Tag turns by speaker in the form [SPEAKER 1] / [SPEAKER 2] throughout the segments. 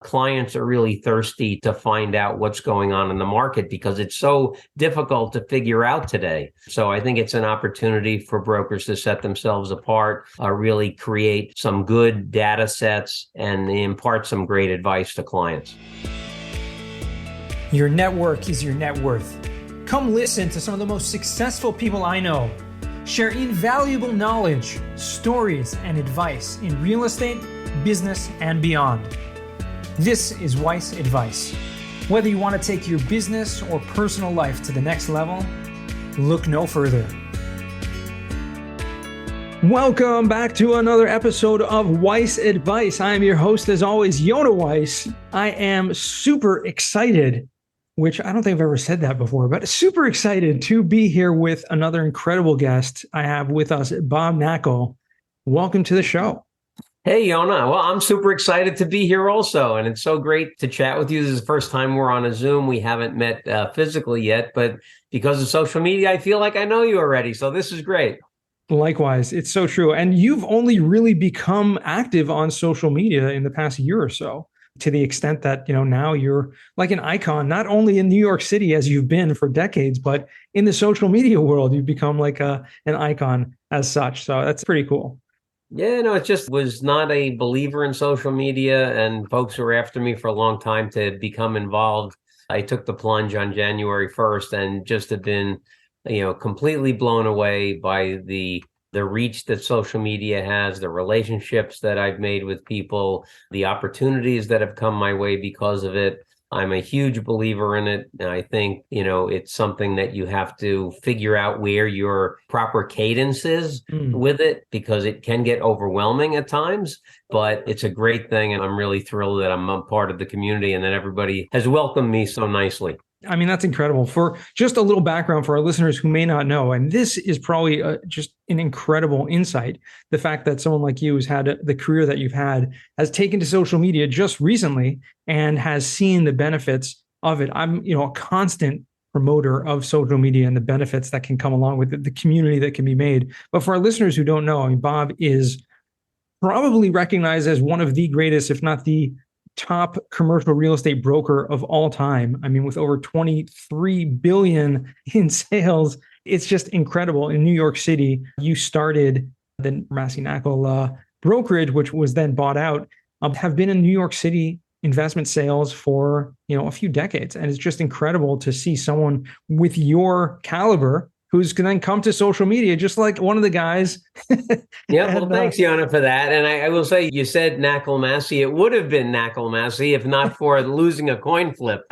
[SPEAKER 1] clients are really thirsty to find out what's going on in the market because it's so difficult to figure out today. So I think it's an opportunity for brokers to set themselves apart, really create some good data sets and impart some great advice to clients.
[SPEAKER 2] Your network is your net worth. Come listen to some of the most successful people I know share invaluable knowledge, stories, and advice in real estate, business, and beyond. This is Weiss Advice. Whether you want to take your business or personal life to the next level, look no further. Welcome back to another episode of Weiss Advice. I am your host, as always, Yonah Weiss. I am super excited, which I don't think I've ever said that before, but super excited to be here with another incredible guest. I have with us Bob Knakal. Welcome to the show.
[SPEAKER 1] Hey, Yonah. Well, I'm super excited to be here also. And it's so great to chat with you. This is the first time we're on a Zoom. We haven't met physically yet, but because of social media, I feel like I know you already. So this is great.
[SPEAKER 2] Likewise. It's so true. And you've only really become active on social media in the past year or so, to the extent that, now you're like an icon, not only in New York City as you've been for decades, but in the social media world, you've become like an icon as such. So that's pretty cool.
[SPEAKER 1] Yeah, no, it just was not a believer in social media, and folks were after me for a long time to become involved. I took the plunge on January 1st and just have been, completely blown away by the reach that social media has, the relationships that I've made with people, the opportunities that have come my way because of it. I'm a huge believer in it. And I think, it's something that you have to figure out where your proper cadence is with it, because it can get overwhelming at times, but it's a great thing. And I'm really thrilled that I'm a part of the community and that everybody has welcomed me so nicely.
[SPEAKER 2] I mean, that's incredible. For just a little background for our listeners who may not know, and this is probably just an incredible insight, the fact that someone like you who's had the career that you've had has taken to social media just recently and has seen the benefits of it. I'm, a constant promoter of social media and the benefits that can come along with it, the community that can be made. But for our listeners who don't know, Bob is probably recognized as one of the greatest, if not the top commercial real estate broker of all time. I mean, with over 23 billion in sales, it's just incredible. In New York City, you started the Massey Knakal brokerage, which was then bought out, have been in New York City investment sales for, a few decades. And it's just incredible to see someone with your caliber who's going to then come to social media, just like one of the guys.
[SPEAKER 1] Yeah, well, thanks, Yonah, for that. And I will say, you said Knakal Massey. It would have been Knakal Massey if not for losing a coin flip.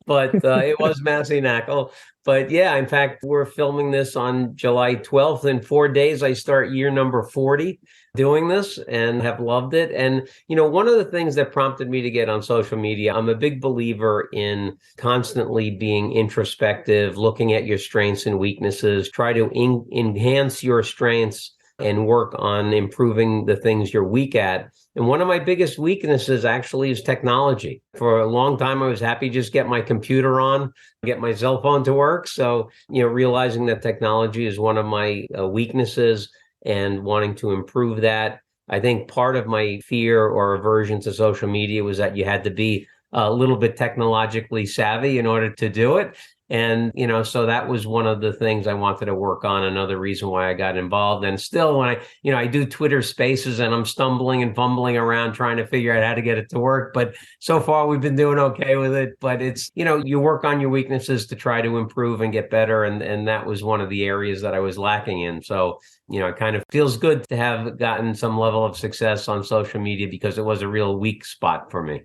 [SPEAKER 1] But it was Massey Knakal. But yeah, in fact, we're filming this on July 12th. In 4 days, I start year number 40 doing this and have loved it. And, one of the things that prompted me to get on social media, I'm a big believer in constantly being introspective, looking at your strengths and weaknesses, try to enhance your strengths and work on improving the things you're weak at. And one of my biggest weaknesses actually is technology. For a long time, I was happy to just get my computer on, get my cell phone to work. So, realizing that technology is one of my weaknesses and wanting to improve that. I think part of my fear or aversion to social media was that you had to be a little bit technologically savvy in order to do it. And, so that was one of the things I wanted to work on. Another reason why I got involved. And still, when I do Twitter spaces and I'm stumbling and fumbling around trying to figure out how to get it to work. But so far we've been doing okay with it. But it's, you work on your weaknesses to try to improve and get better. And that was one of the areas that I was lacking in. So, it kind of feels good to have gotten some level of success on social media because it was a real weak spot for me.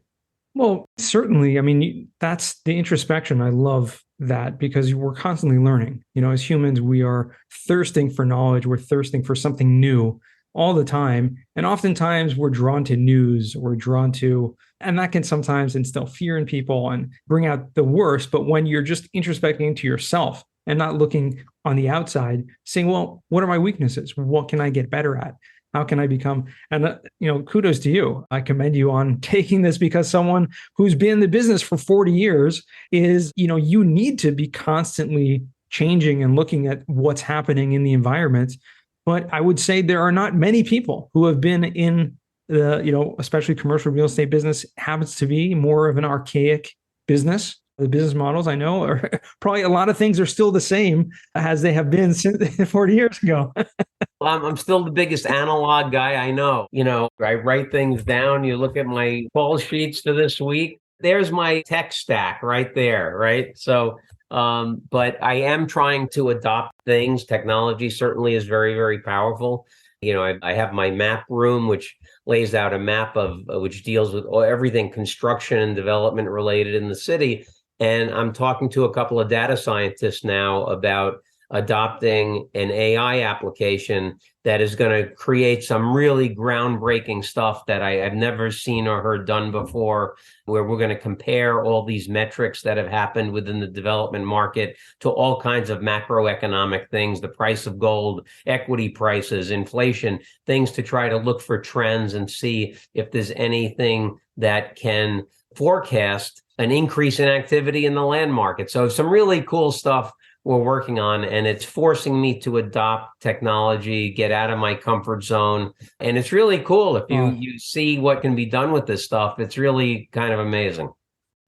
[SPEAKER 2] Well, certainly. I mean, that's the introspection. I love that because we're constantly learning. As humans, we are thirsting for knowledge. We're thirsting for something new all the time. And oftentimes we're drawn to news, and that can sometimes instill fear in people and bring out the worst. But when you're just introspecting into yourself and not looking on the outside, saying, well, what are my weaknesses? What can I get better at? How can I become? And, kudos to you. I commend you on taking this because someone who's been in the business for 40 years is, you need to be constantly changing and looking at what's happening in the environment. But I would say there are not many people who have been in especially commercial real estate business happens to be more of an archaic business. The business models I know are probably a lot of things are still the same as they have been since 40 years ago.
[SPEAKER 1] I'm still the biggest analog guy I know. I write things down. You look at my call sheets for this week. There's my tech stack right there, right? So, but I am trying to adopt things. Technology certainly is very, very powerful. I have my map room, which lays out a map which deals with everything construction and development related in the city. And I'm talking to a couple of data scientists now about adopting an AI application that is going to create some really groundbreaking stuff that I've never seen or heard done before, where we're going to compare all these metrics that have happened within the development market to all kinds of macroeconomic things, the price of gold, equity prices, inflation, things to try to look for trends and see if there's anything that can forecast an increase in activity in the land market. So some really cool stuff we're working on, and it's forcing me to adopt technology, get out of my comfort zone. And it's really cool. If you see what can be done with this stuff, it's really kind of amazing.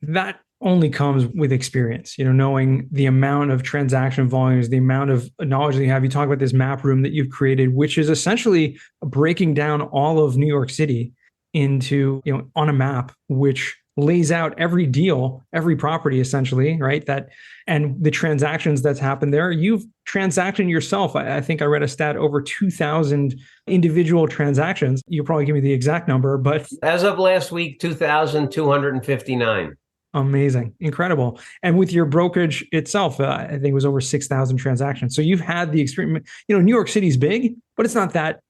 [SPEAKER 2] That only comes with experience, knowing the amount of transaction volumes, the amount of knowledge that you have. You talk about this map room that you've created, which is essentially breaking down all of New York City into, on a map, which lays out every deal, every property essentially, right? And the transactions that's happened there. You've transacted yourself. I think I read a stat over 2,000 individual transactions. You'll probably give me the exact number, but
[SPEAKER 1] as of last week, 2,259.
[SPEAKER 2] Amazing. Incredible. And with your brokerage itself, I think it was over 6,000 transactions. So you've had the experience. New York City's big, but it's not that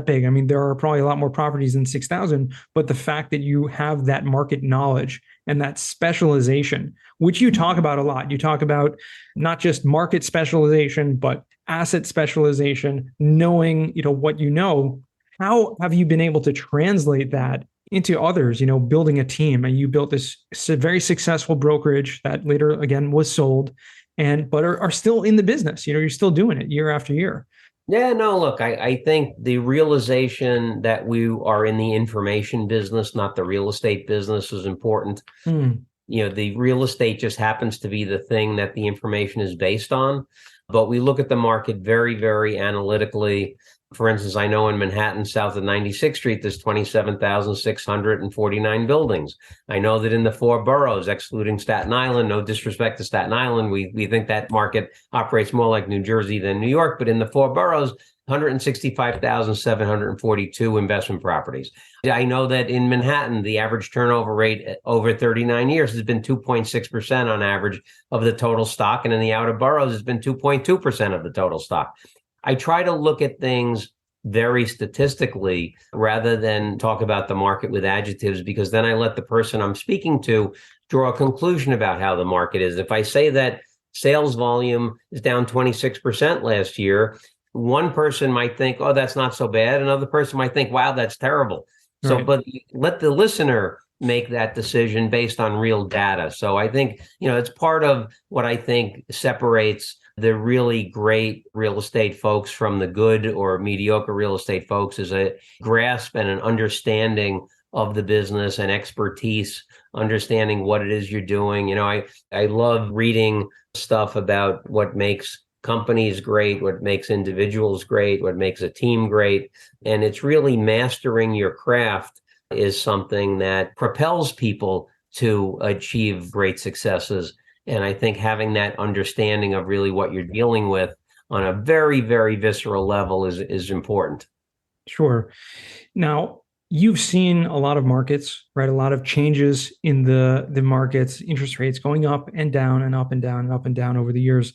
[SPEAKER 2] big. I mean, there are probably a lot more properties than 6,000, but the fact that you have that market knowledge and that specialization, which you talk about a lot. You talk about not just market specialization, but asset specialization, knowing, what you know. How have you been able to translate that into others, building a team? And you built this very successful brokerage that later, again, was sold, but are still in the business. You're still doing it year after year.
[SPEAKER 1] Yeah, no, look, I think the realization that we are in the information business, not the real estate business, is important. The real estate just happens to be the thing that the information is based on. But we look at the market very, very analytically. For instance, I know in Manhattan, south of 96th Street, there's 27,649 buildings. I know that in the four boroughs, excluding Staten Island, no disrespect to Staten Island, we think that market operates more like New Jersey than New York, but in the four boroughs, 165,742 investment properties. I know that in Manhattan, the average turnover rate over 39 years has been 2.6% on average of the total stock, and in the outer boroughs, it's been 2.2% of the total stock. I try to look at things very statistically rather than talk about the market with adjectives, because then I let the person I'm speaking to draw a conclusion about how the market is. If I say that sales volume is down 26% last year, one person might think, oh, that's not so bad. Another person might think, wow, that's terrible. So, but let the listener make that decision based on real data. So I think, it's part of what I think separates the really great real estate folks from the good or mediocre real estate folks is a grasp and an understanding of the business and expertise, understanding what it is you're doing. I love reading stuff about what makes companies great, what makes individuals great, what makes a team great. And it's really mastering your craft is something that propels people to achieve great successes. And I think having that understanding of really what you're dealing with on a very, very visceral level is important.
[SPEAKER 2] Sure. Now, you've seen a lot of markets, right? A lot of changes in the markets, interest rates going up and down and up and down and up and down over the years.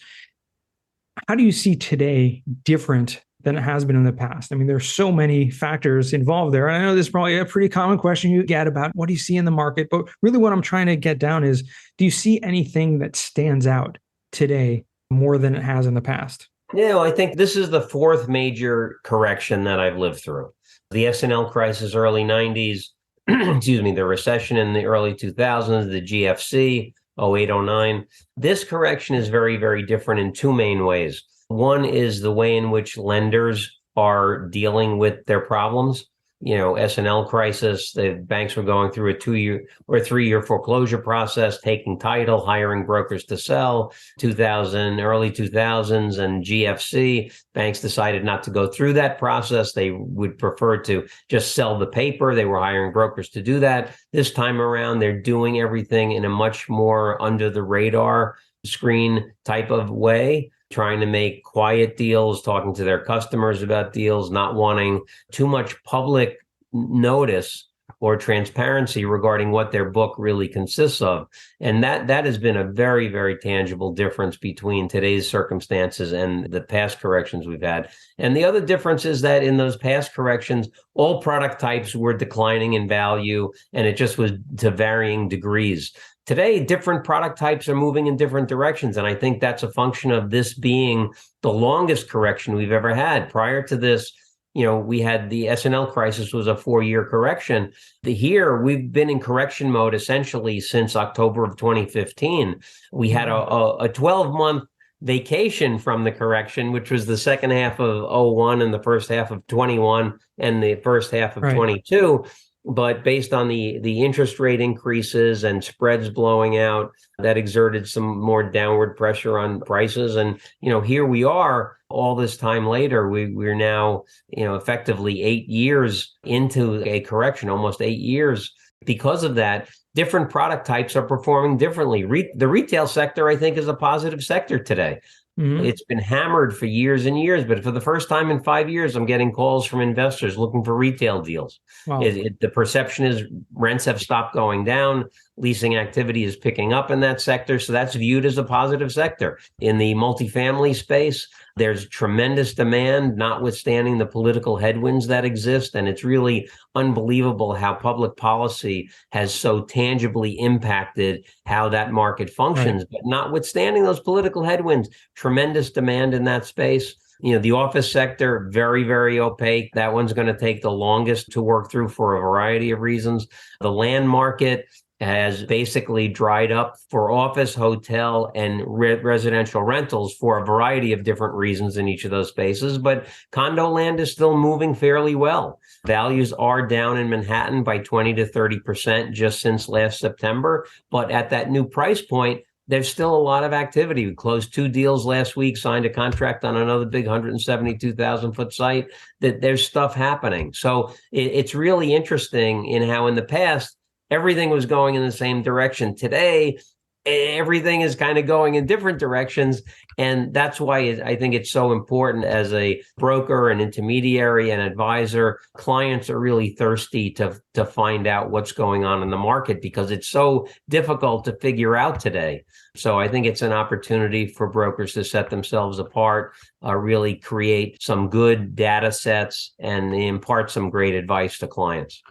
[SPEAKER 2] How do you see today different than it has been in the past? I mean, there's so many factors involved there. And I know this is probably a pretty common question you get about what do you see in the market? But really what I'm trying to get down is, do you see anything that stands out today more than it has in the past?
[SPEAKER 1] Yeah, I think this is the fourth major correction that I've lived through. The S&L crisis, early 90s, the recession in the early 2000s, the GFC, 08, 09. This correction is very, very different in two main ways. One is the way in which lenders are dealing with their problems. S&L crisis. The banks were going through a 2-year or 3-year foreclosure process, taking title, hiring brokers to sell. Early 2000s and GFC, banks decided not to go through that process. They would prefer to just sell the paper. They were hiring brokers to do that. This time around, they're doing everything in a much more under the radar screen type of way, trying to make quiet deals, talking to their customers about deals, not wanting too much public notice or transparency regarding what their book really consists of. And that has been a very, very tangible difference between today's circumstances and the past corrections we've had. And the other difference is that in those past corrections, all product types were declining in value, and it just was to varying degrees. Today, different product types are moving in different directions, and I think that's a function of this being the longest correction we've ever had. Prior to this, we had the S&L crisis was a 4-year correction. Here, we've been in correction mode essentially since October of 2015. We had a 12-month vacation from the correction, which was the second half of 01 and the first half of 21 and the first half of 22. But based on the interest rate increases and spreads blowing out, that exerted some more downward pressure on prices. And, here we are all this time later. We're now, effectively 8 years into a correction, almost 8 years. Because of that, different product types are performing differently. The retail sector, I think, is a positive sector today. Mm-hmm. It's been hammered for years and years, but for the first time in 5 years, I'm getting calls from investors looking for retail deals. Wow. The perception is rents have stopped going down. Leasing activity is picking up in that sector. So that's viewed as a positive sector. In the multifamily space, there's tremendous demand, notwithstanding the political headwinds that exist. And it's really unbelievable how public policy has so tangibly impacted how that market functions. Right. But notwithstanding those political headwinds, tremendous demand in that space. The office sector, very, very opaque. That one's going to take the longest to work through for a variety of reasons. The land market has basically dried up for office, hotel, and residential rentals for a variety of different reasons in each of those spaces. But condo land is still moving fairly well. Values are down in Manhattan by 20 to 30% just since last September. But at that new price point, there's still a lot of activity. We closed 2 deals last week, signed a contract on another big 172,000 foot site. That there's stuff happening. So it's really interesting in how in the past, everything was going in the same direction. Today, everything is kind of going in different directions. And that's why I think it's so important as a broker, an intermediary, an advisor. Clients are really thirsty to find out what's going on in the market because it's so difficult to figure out today. So I think it's an opportunity for brokers to set themselves apart, really create some good data sets and impart some great advice to clients.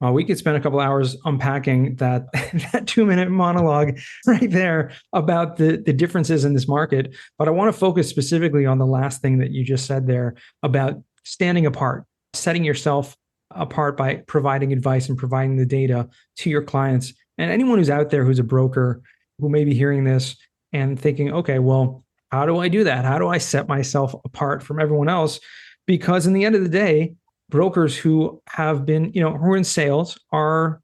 [SPEAKER 2] We could spend a couple hours unpacking that 2-minute monologue right there about the differences in this market. But I want to focus specifically on the last thing that you just said there about standing apart, setting yourself apart by providing advice and providing the data to your clients. And anyone who's out there who's a broker who may be hearing this and thinking, okay, well, how do I do that? How do I set myself apart from everyone else? Because in the end of the day, brokers who have been, who are in sales are,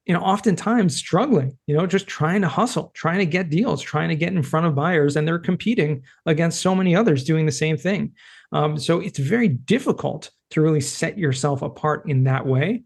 [SPEAKER 2] oftentimes struggling, just trying to hustle, trying to get deals, trying to get in front of buyers, and they're competing against so many others doing the same thing. So it's very difficult to really set yourself apart in that way.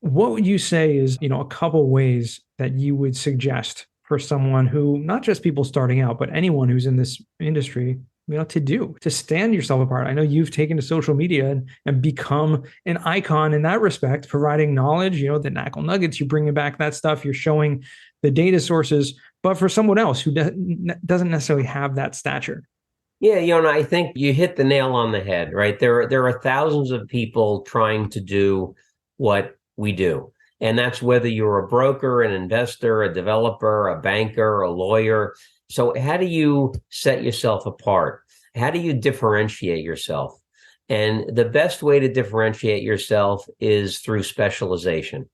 [SPEAKER 2] What would you say is, a couple ways that you would suggest for someone who, not just people starting out, but anyone who's in this industry, to stand yourself apart? I know you've taken to social media and become an icon in that respect, providing knowledge, the Knakal nuggets, you're bringing back that stuff, you're showing the data sources, but for someone else who doesn't necessarily have that stature.
[SPEAKER 1] Yeah, I think you hit the nail on the head, right? There are thousands of people trying to do what we do. And that's whether you're a broker, an investor, a developer, a banker, a lawyer. So how do you set yourself apart? How do you differentiate yourself? And the best way to differentiate yourself is through specialization.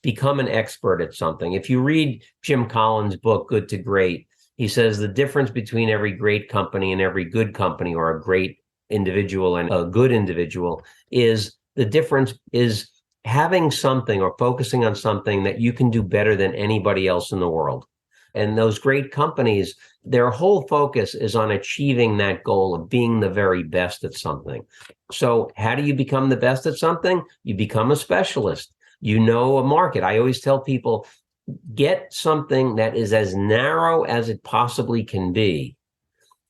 [SPEAKER 1] Become an expert at something. If you read Jim Collins' book, Good to Great, he says the difference between every great company and every good company, or a great individual and a good individual, is the difference is having something or focusing on something that you can do better than anybody else in the world. And those great companies, their whole focus is on achieving that goal of being the very best at something. So how do you become the best at something? You become a specialist. You know a market. I always tell people, get something that is as narrow as it possibly can be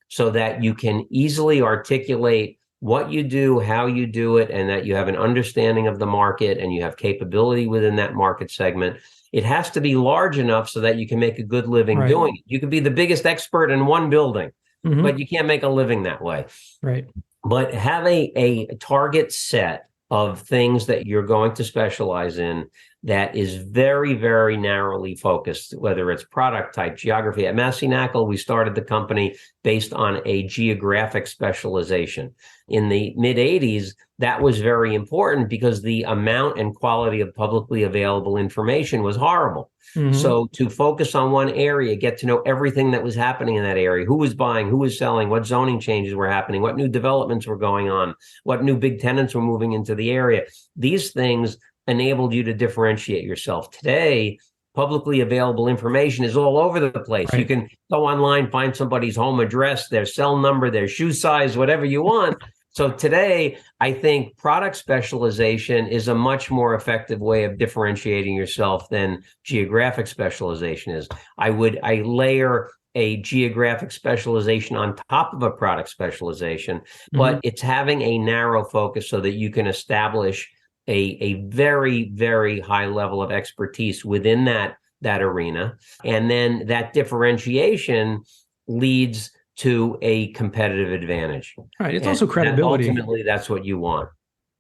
[SPEAKER 1] so that you can easily articulate what you do, how you do it, and that you have an understanding of the market and you have capability within that market segment. It has to be large enough so that you can make a good living doing it. You could be the biggest expert in one building, but you can't make a living that way.
[SPEAKER 2] Right.
[SPEAKER 1] But have a target set of things that you're going to specialize in that is very, very narrowly focused, whether it's product type, geography. At Massey Knakal, we started the company based on a geographic specialization. In the mid-'80s, that was very important because the amount and quality of publicly available information was horrible. So to focus on one area, get to know everything that was happening in that area, who was buying, who was selling, what zoning changes were happening, what new developments were going on, what new big tenants were moving into the area. These things enabled you to differentiate yourself. Today, publicly available information is all over the place. You can go online, find somebody's home address, their cell number, their shoe size, whatever you want. So today, I think product specialization is a much more effective way of differentiating yourself than geographic specialization is. I layer a geographic specialization on top of a product specialization, but it's having a narrow focus so that you can establish a very, very high level of expertise within that arena. And then that differentiation leads to a competitive advantage.
[SPEAKER 2] Right. It's also credibility.
[SPEAKER 1] Ultimately, that's what you want.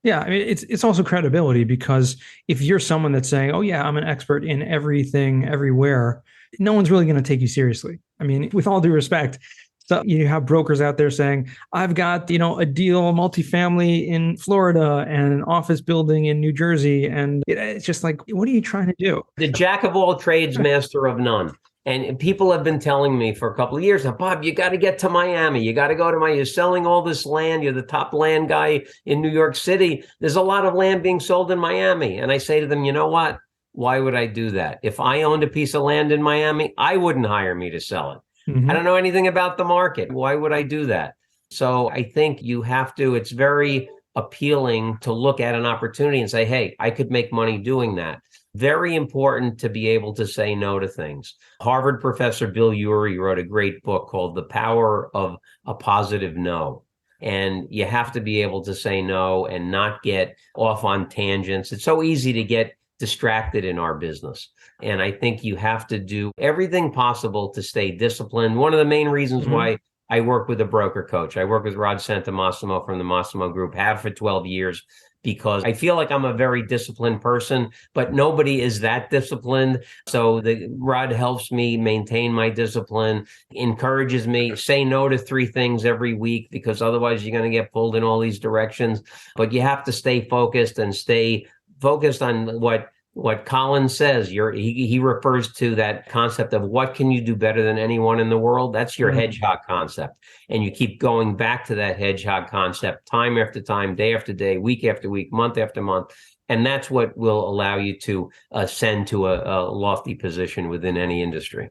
[SPEAKER 2] Yeah. I mean, it's also credibility, because if you're someone that's saying, oh yeah, I'm an expert in everything, everywhere, no one's really going to take you seriously. I mean, with all due respect, so you have brokers out there saying, I've got, a deal, multifamily in Florida and an office building in New Jersey. And it's just like, what are you trying to do?
[SPEAKER 1] The jack of all trades, master of none. And people have been telling me for a couple of years now, Bob, you got to get to Miami. You got to go to Miami. You're selling all this land. You're the top land guy in New York City. There's a lot of land being sold in Miami. And I say to them, you know what? Why would I do that? If I owned a piece of land in Miami, I wouldn't hire me to sell it. I don't know anything about the market. Why would I do that? So I think you have to, it's very appealing to look at an opportunity and say, hey, I could make money doing that. Very important to be able to say no to things. Harvard professor Bill Urey wrote a great book called The Power of a Positive No. And you have to be able to say no and not get off on tangents. It's so easy to get distracted in our business. And I think you have to do everything possible to stay disciplined. One of the main reasons why I work with a broker coach, I work with Rod Santomassimo from the Massimo Group, have for 12 years, because I feel like I'm a very disciplined person, but nobody is that disciplined. So Rod helps me maintain my discipline, encourages me, say no to 3 things every week, because otherwise you're going to get pulled in all these directions. But you have to stay focused and stay focused on what Colin says. He refers to that concept of what can you do better than anyone in the world? That's your hedgehog concept. And you keep going back to that hedgehog concept time after time, day after day, week after week, month after month. And that's what will allow you to ascend to a lofty position within any industry.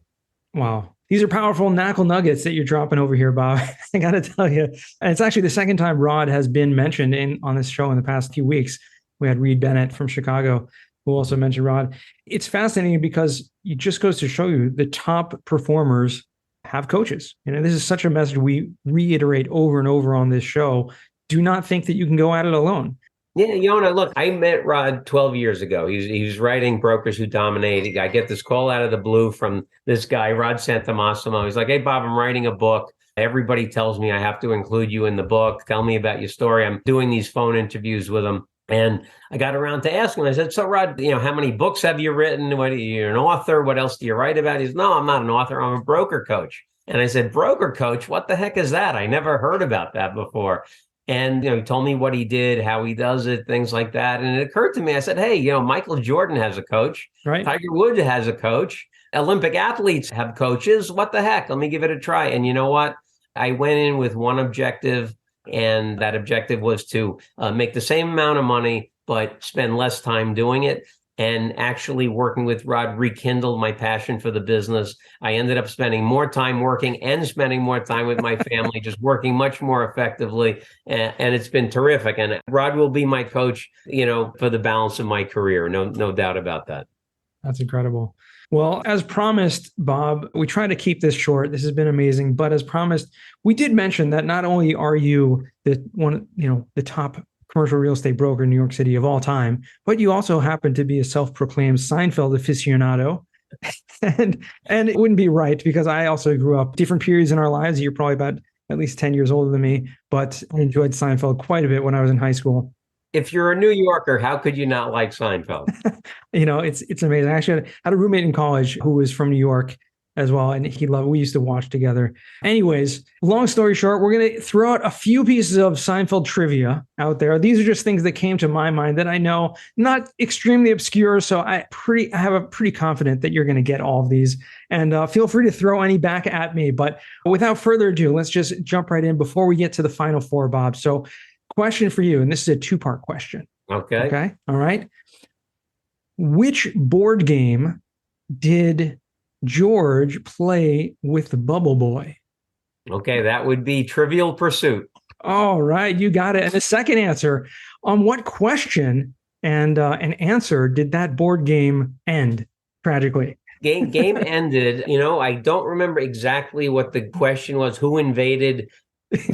[SPEAKER 2] Wow. These are powerful Knakal nuggets that you're dropping over here, Bob. I got to tell you. And it's actually the second time Rod has been mentioned on this show in the past few weeks. We had Reed Bennett from Chicago, who also mentioned Rod. It's fascinating because it just goes to show you the top performers have coaches. This is such a message we reiterate over and over on this show. Do not think that you can go at it alone.
[SPEAKER 1] Yeah, Yona, look, I met Rod 12 years ago. He was writing Brokers Who Dominate. I get this call out of the blue from this guy, Rod Santomassimo. He's like, hey, Bob, I'm writing a book. Everybody tells me I have to include you in the book. Tell me about your story. I'm doing these phone interviews with him. And I got around to asking him, I said, so Rod, how many books have you written? You're an author. What else do you write about? He said, no, I'm not an author. I'm a broker coach. And I said, broker coach, what the heck is that? I never heard about that before. And, he told me what he did, how he does it, things like that. And it occurred to me, I said, hey, Michael Jordan has a coach. Right. Tiger Woods has a coach. Olympic athletes have coaches. What the heck? Let me give it a try. And you know what? I went in with one objective. And that objective was to make the same amount of money but spend less time doing it. And actually working with Rod rekindled my passion for the business. I ended up spending more time working and spending more time with my family, just working much more effectively. And it's been terrific. And Rod will be my coach, for the balance of my career. No doubt about that.
[SPEAKER 2] That's incredible. Well, as promised, Bob, we try to keep this short. This has been amazing. But as promised, we did mention that not only are you the top commercial real estate broker in New York City of all time, but you also happen to be a self-proclaimed Seinfeld aficionado. and it wouldn't be right, because I also grew up different periods in our lives. You're probably about at least 10 years older than me, but I enjoyed Seinfeld quite a bit when I was in high school.
[SPEAKER 1] If you're a New Yorker, how could you not like Seinfeld?
[SPEAKER 2] It's amazing. I actually had a roommate in college who was from New York as well, and we used to watch together. Anyways, long story short, we're going to throw out a few pieces of Seinfeld trivia out there. These are just things that came to my mind that I know, not extremely obscure, so I have a pretty confident that you're going to get all of these. And feel free to throw any back at me. But without further ado, let's just jump right in before we get to the final four, Bob. So question for you, and this is a two-part question.
[SPEAKER 1] Okay.
[SPEAKER 2] All right. Which board game did George play with the Bubble Boy?
[SPEAKER 1] Okay, that would be Trivial Pursuit.
[SPEAKER 2] All right, you got it. And the second answer, on what question and answer did that board game end tragically?
[SPEAKER 1] Game ended. I don't remember exactly what the question was, who invaded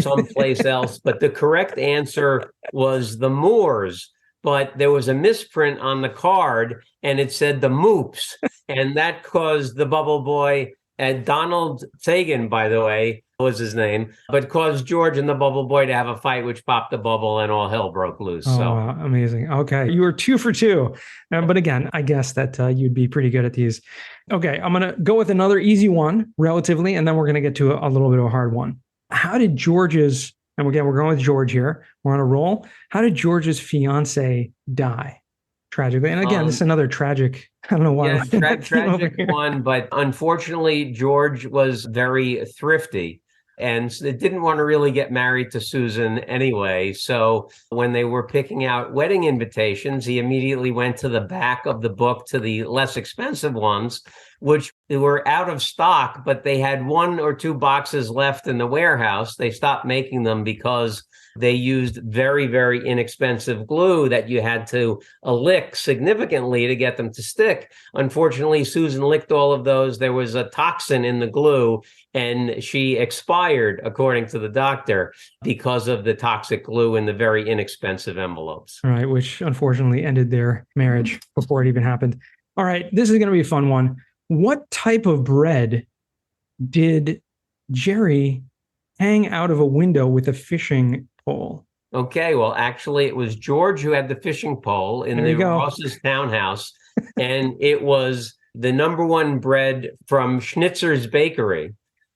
[SPEAKER 1] someplace else, but the correct answer was the Moors. But there was a misprint on the card, and it said the Moops, and that caused the Bubble Boy, Donald Sagan, by the way, was his name, but caused George and the Bubble Boy to have a fight, which popped the bubble, and all hell broke loose.
[SPEAKER 2] Wow, amazing. Okay, you were 2 for 2, but again, I guess that you'd be pretty good at these. Okay, I'm going to go with another easy one, relatively, and then we're going to get to a little bit of a hard one. How did George's, and again, we're going with George here, we're on a roll. How did George's fiance die tragically? And again, this is another tragic, I don't know why.
[SPEAKER 1] Yeah, tragic one, but unfortunately, George was very thrifty and didn't want to really get married to Susan anyway. So when they were picking out wedding invitations, he immediately went to the back of the book to the less expensive ones, which were out of stock, but they had 1 or 2 boxes left in the warehouse. They stopped making them because they used very, very inexpensive glue that you had to lick significantly to get them to stick. Unfortunately, Susan licked all of those. There was a toxin in the glue, and she expired, according to the doctor, because of the toxic glue in the very inexpensive envelopes.
[SPEAKER 2] All right, which unfortunately ended their marriage before it even happened. All right, this is going to be a fun one. What type of bread did Jerry hang out of a window with a fishing pole?
[SPEAKER 1] Okay, well, actually, it was George who had the fishing pole in the Ross's townhouse, and it was the #1 bread from Schnitzer's Bakery,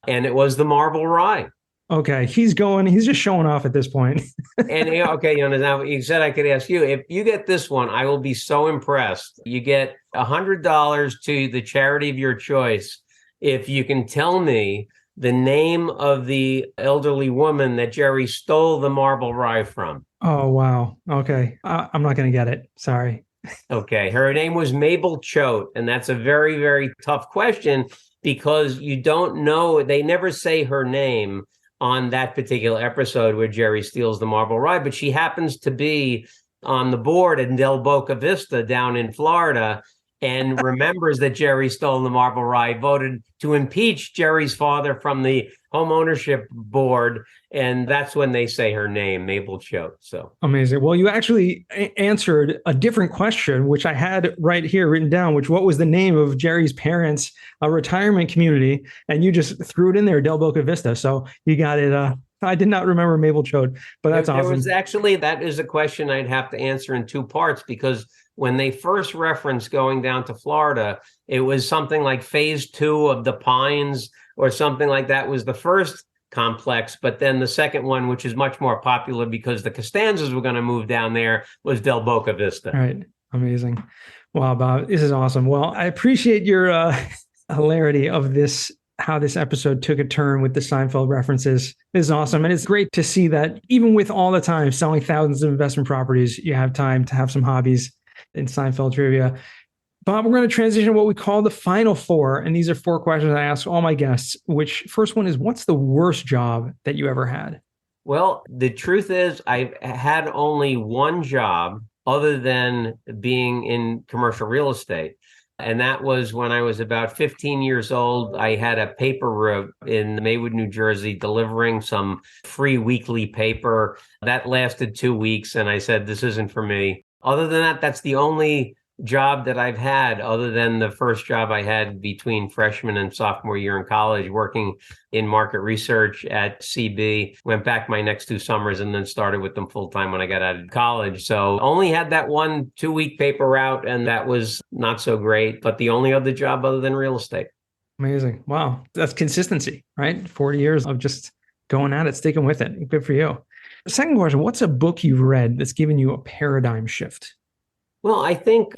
[SPEAKER 1] and it was the marble rye.
[SPEAKER 2] Okay, he's just showing off at this point.
[SPEAKER 1] And okay, now you said I could ask you, if you get this one, I will be so impressed. You get $100 to the charity of your choice if you can tell me the name of the elderly woman that Jerry stole the marble rye from.
[SPEAKER 2] Oh, wow. Okay. I'm not going to get it. Sorry.
[SPEAKER 1] Okay. Her name was Mabel Choate. And that's a very, very tough question because you don't know. They never say her name on that particular episode where Jerry steals the marble rye, but she happens to be on the board in Del Boca Vista down in Florida and remembers that Jerry stole the marble rye, voted to impeach Jerry's father from the home ownership board. And that's when they say her name, Mabel Choate. So
[SPEAKER 2] amazing. Well, you actually answered a different question, which I had right here written down, which what was the name of Jerry's parents' retirement community? And you just threw it in there, Del Boca Vista. So you got it. I did not remember Mabel Choate, but that's awesome.
[SPEAKER 1] Was actually, that is a question I'd have to answer in 2 parts because when they first referenced going down to Florida, it was something like phase 2 of the Pines or something like that was the first complex. But then the second one, which is much more popular because the Costanzas were going to move down there, was Del Boca Vista.
[SPEAKER 2] All right. Amazing. Wow, Bob, this is awesome. Well, I appreciate your hilarity of this how this episode took a turn with the Seinfeld references. This is awesome. And it's great to see that even with all the time selling thousands of investment properties, you have time to have some hobbies in Seinfeld trivia. Bob, we're going to transition to what we call the final four. And these are four questions I ask all my guests, which first one is, what's the worst job that you ever had?
[SPEAKER 1] Well, the truth is I've had only one job other than being in commercial real estate. And that was when I was about 15 years old. I had a paper route in Maywood, New Jersey, delivering some free weekly paper. That lasted 2 weeks. And I said, this isn't for me. Other than that, that's the only job that I've had, other than the first job I had between freshman and sophomore year in college, working in market research at CB. Went back my next 2 summers and then started with them full time when I got out of college. So only had that 1 2-week paper route, and that was not so great, but the only other job other than real estate.
[SPEAKER 2] Amazing. Wow. That's consistency, right? 40 years of just going at it, sticking with it. Good for you. Second question, what's a book you've read that's given you a paradigm shift?
[SPEAKER 1] Well, I think,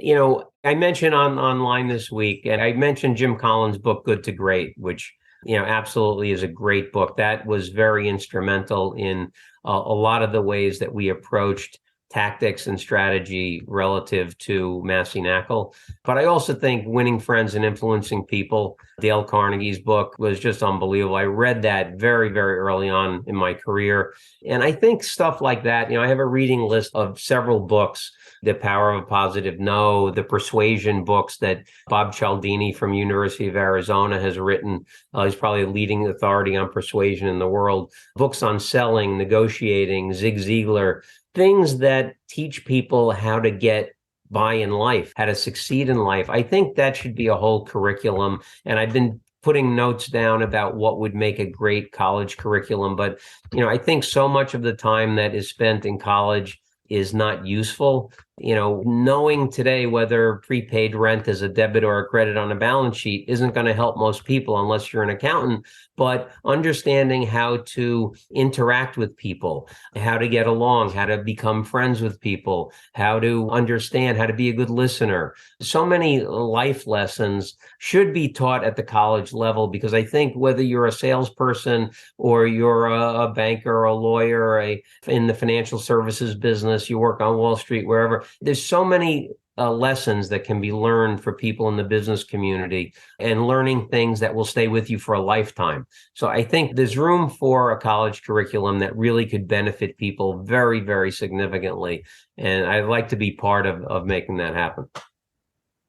[SPEAKER 1] I mentioned online this week, and I mentioned Jim Collins' book, Good to Great, which, absolutely is a great book. That was very instrumental in a lot of the ways that we approached tactics and strategy relative to Massey Knakal. But I also think Winning Friends and Influencing People, Dale Carnegie's book, was just unbelievable. I read that very, very early on in my career. And I think stuff like that, I have a reading list of several books. The Power of a Positive No, the Persuasion books that Bob Cialdini from University of Arizona has written. He's probably a leading authority on persuasion in the world. Books on selling, negotiating, Zig Ziglar, things that teach people how to get by in life, how to succeed in life. I think that should be a whole curriculum. And I've been putting notes down about what would make a great college curriculum. But, I think so much of the time that is spent in college is not useful. Knowing today whether prepaid rent is a debit or a credit on a balance sheet isn't going to help most people unless you're an accountant. But understanding how to interact with people, how to get along, how to become friends with people, how to understand, how to be a good listener. So many life lessons should be taught at the college level, because I think whether you're a salesperson or you're a banker or a lawyer or in the financial services business, you work on Wall Street, wherever, there's so many lessons that can be learned for people in the business community, and learning things that will stay with you for a lifetime. So I think there's room for a college curriculum that really could benefit people very, very significantly. And I'd like to be part of making that happen.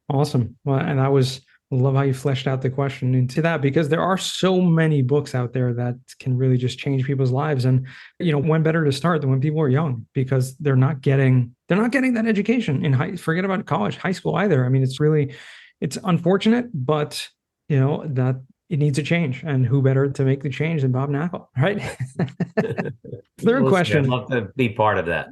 [SPEAKER 2] Awesome. Well, and I love how you fleshed out the question into that, because there are so many books out there that can really just change people's lives. And, when better to start than when people are young, because they're not getting that education in forget about college, high school either. I mean, it's unfortunate, but that it needs a change, and who better to make the change than Bob Knakal, right? Third question.
[SPEAKER 1] I'd love to be part of that.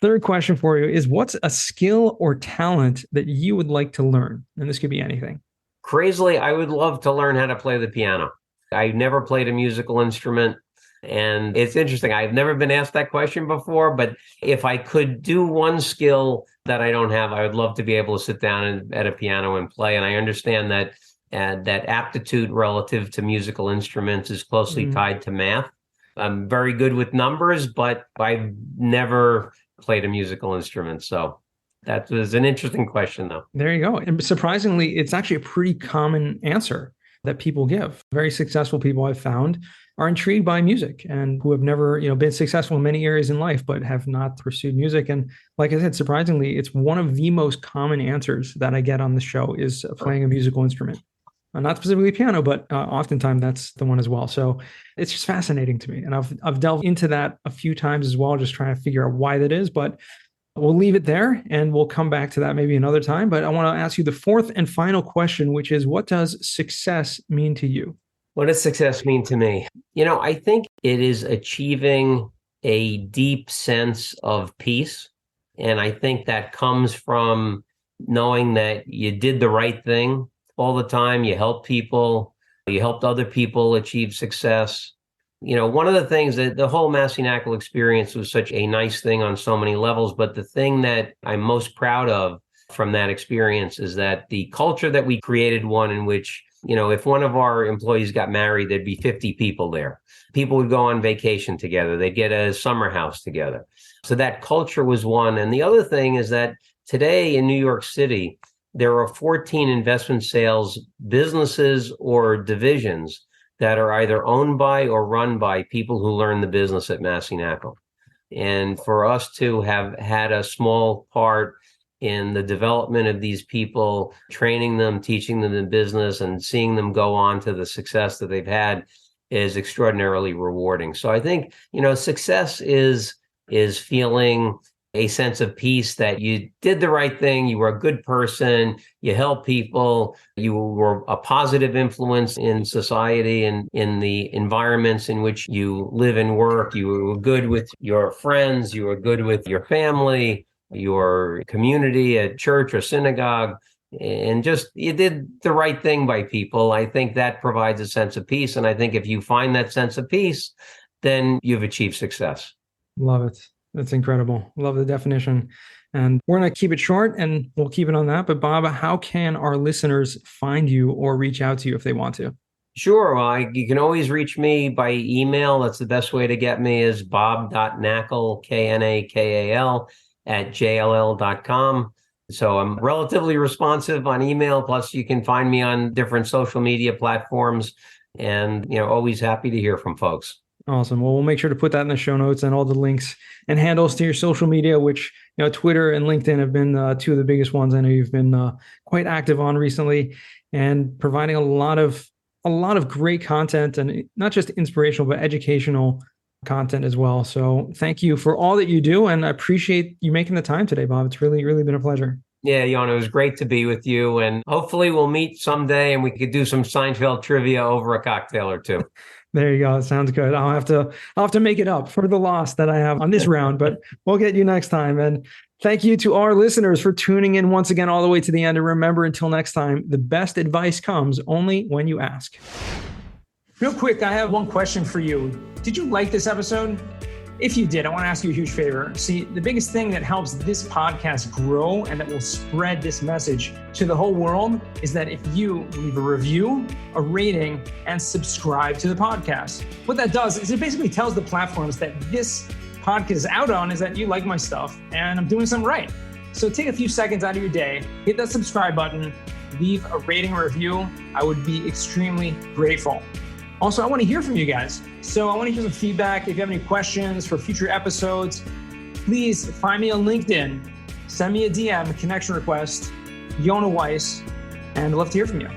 [SPEAKER 2] Third question for you is, what's a skill or talent that you would like to learn? And this could be anything.
[SPEAKER 1] Crazily, I would love to learn how to play the piano. I've never played a musical instrument. And it's interesting. I've never been asked that question before, but if I could do one skill that I don't have, I would love to be able to sit down at a piano and play. And I understand that that aptitude relative to musical instruments is closely tied to math. I'm very good with numbers, but I've never played a musical instrument. So that was an interesting question, though.
[SPEAKER 2] There you go. And surprisingly, it's actually a pretty common answer that people give. Very successful people I've found are intrigued by music, and who have never, been successful in many areas in life, but have not pursued music. And like I said, surprisingly, it's one of the most common answers that I get on the show is playing a musical instrument. Not specifically piano, but oftentimes that's the one as well. So it's just fascinating to me. And I've delved into that a few times as well, just trying to figure out why that is. But we'll leave it there, and we'll come back to that maybe another time. But I want to ask you the fourth and final question, which is, what does success mean to you?
[SPEAKER 1] What does success mean to me? I think it is achieving a deep sense of peace. And I think that comes from knowing that you did the right thing all the time. You help people, you helped other people achieve success. One of the things that the whole Massey Knakal experience was such a nice thing on so many levels, but the thing that I'm most proud of from that experience is that the culture that we created, one in which if one of our employees got married, there'd be 50 people there. People would go on vacation together. They'd get a summer house together. So that culture was one. And the other thing is that today in New York City, there are 14 investment sales businesses or divisions that are either owned by or run by people who learn the business at Massey Knakal. And for us to have had a small part in the development of these people, training them, teaching them the business, and seeing them go on to the success that they've had is extraordinarily rewarding. So I think, success is feeling a sense of peace that you did the right thing, you were a good person, you helped people, you were a positive influence in society and in the environments in which you live and work, you were good with your friends, you were good with your family, your community at church or synagogue, and just you did the right thing by people. I think that provides a sense of peace. And I think if you find that sense of peace, then you've achieved success.
[SPEAKER 2] Love it. That's incredible. Love the definition. And we're going to keep it short and we'll keep it on that. But Bob, how can our listeners find you or reach out to you if they want to?
[SPEAKER 1] Sure. Well, you can always reach me by email. That's the best way to get me is bob.knakal, Knakal, @jll.com. So I'm relatively responsive on email. Plus, you can find me on different social media platforms and, always happy to hear from folks.
[SPEAKER 2] Awesome. Well, we'll make sure to put that in the show notes and all the links and handles to your social media, which, Twitter and LinkedIn have been two of the biggest ones. I know you've been quite active on recently and providing a lot of great content, and not just inspirational, but educational content as well. So thank you for all that you do. And I appreciate you making the time today, Bob. It's really, really been a pleasure.
[SPEAKER 1] Yeah, Jan, it was great to be with you. And hopefully we'll meet someday and we could do some Seinfeld trivia over a cocktail or two.
[SPEAKER 2] There you go. Sounds good. I'll have to make it up for the loss that I have on this round, but we'll get you next time. And thank you to our listeners for tuning in once again all the way to the end. And remember, until next time, the best advice comes only when you ask. Real quick, I have one question for you. Did you like this episode? If you did, I want to ask you a huge favor. See, the biggest thing that helps this podcast grow and that will spread this message to the whole world is that if you leave a review, a rating, and subscribe to the podcast. What that does is it basically tells the platforms that this podcast is out on is that you like my stuff and I'm doing something right. So take a few seconds out of your day, hit that subscribe button, leave a rating or review. I would be extremely grateful. Also, I want to hear from you guys. So I want to hear some feedback. If you have any questions for future episodes, please find me on LinkedIn. Send me a DM, a connection request, Yona Weiss, and I'd love to hear from you.